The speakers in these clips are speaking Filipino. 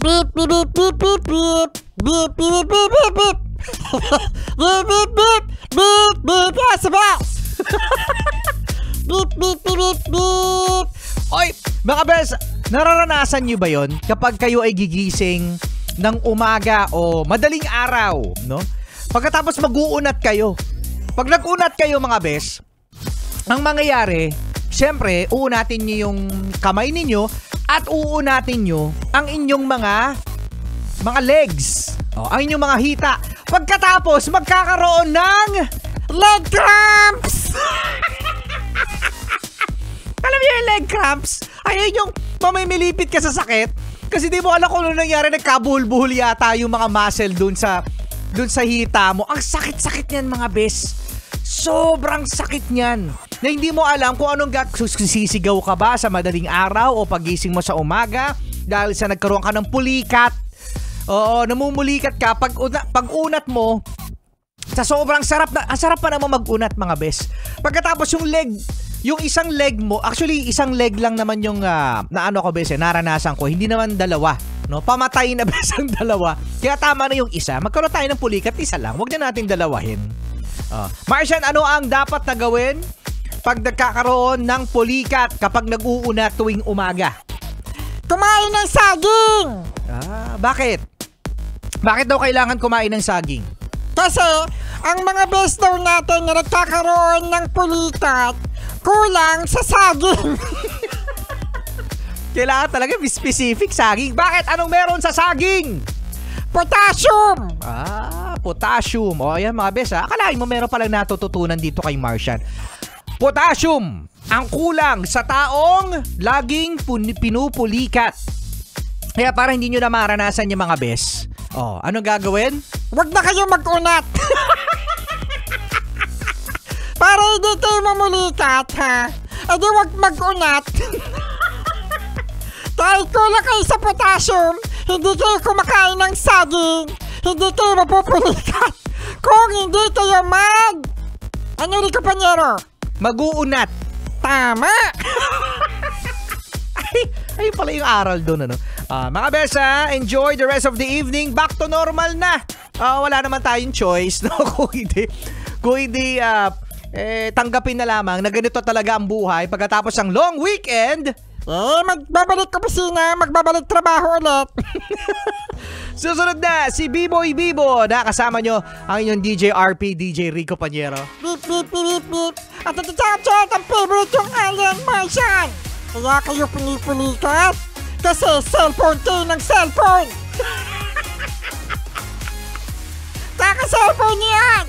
Beep, beep, beep, beep, beep, beep. Beep, beep, beep, beep, beep, beep. Beep, beep, beep, beep, beep. Yes, boss. Beep, beep, beep, beep, beep. Oy, mga bes, nararanasan nyo ba yon kapag kayo ay gigising ng umaga o madaling araw, no? Pagkatapos mag-uunat kayo. Pag nag-unat kayo, mga bes, ang mangyayari, syempre, uunatin nyo yung kamay ninyo at uunatin nyo ang inyong mga legs. Ang inyong mga hita. Pagkatapos, magkakaroon ng leg cramps. Alam niyo yung leg cramps? Ayun yung mamimilipit ka sa sakit. Kasi di mo alam kung ano nangyari. Nagkabuhol-buhol yata yung mga muscle dun sa hita mo. Ang sakit-sakit niyan, mga bes. Sobrang sakit niyan. Na hindi mo alam kung anong sisigaw ka ba sa madaling araw o pagising mo sa umaga dahil sa nagkaroon ka ng pulikat. Oo, namumulikat ka. Pag unat mo, sa sobrang sarap na, ang sarap pa naman mag-unat, mga bes. Pagkatapos yung isang leg mo, actually isang leg lang naman yung naano ko bes, naranasan ko, hindi naman dalawa, no? Pamatay na bes ang dalawa. Kaya tama na yung isa. Magkaroon tayo ng pulikat, isa lang. Huwag na natin dalawahin. Martian, ano ang dapat na gawin pag nagkakaroon ng pulikat kapag nag-uunat tuwing umaga? Kumain ng saging. Bakit? Bakit daw kailangan kumain ng saging? Kasi ang mga best daw natin na nagkakaroon ng pulikat, kulang sa saging. Kailangan talaga specific saging. Bakit? Anong meron sa saging? Potassium. Potassium. O yan, mga bes, akalain mo meron palang natututunan dito kay Martian. Potassium ang kulang sa taong laging pinupulikat. Kaya para hindi nyo na maranasan yung mga bes, anong gagawin? Huwag na kayo mag-unat. Para hindi kayo mamulikat, ha? E di huwag mag-unat. Dahil kulang kayo sa potassium, hindi kayo kumakain ng saging, hindi kayo mapupulikat. Kung hindi kayo ano rin, kapanyero? Mag-uunat. Tama. Ay pala yung aral doon, ano? Mga besa, enjoy the rest of the evening. Back to normal na. Wala naman tayong choice, no? Kung hindi, tanggapin na lamang na ganito talaga ang buhay pagkatapos ng long weekend. Magbabalik opisina, magbabalik trabaho ulit. Susunod na, si B-Boy Bibo. Nakasama nyo ang inyong DJ RP, DJ Rico Panyero. Beep, beep, beep, beep. At natachat ang favorite yung Alien Martian. Kaya kayo pinipulikat? Kasi cellphone kayo ng cellphone. Kaka-cellphone yan.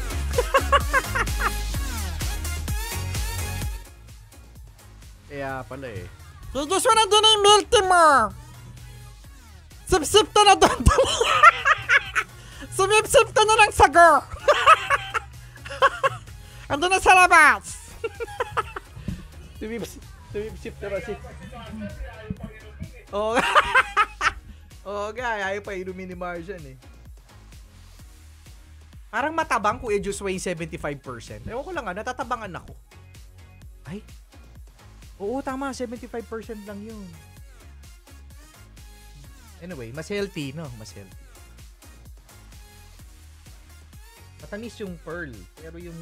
Kaya pala eh. Diyos mo na din yung milk tea mo. Sip-sip ka na doon. Sumip-sip ka na ng sago. Ando na sa labas. Sumip-sip na ba si... Ayaw pa inumin ni Martian eh. Parang matabang Kuya Juice weighing 75%. Ewan ko lang natatabangan ako. Ay. Oo, tama. 75% lang yun. Anyway, mas healthy, no? Mas healthy. Matamis yung pearl. Pero yung...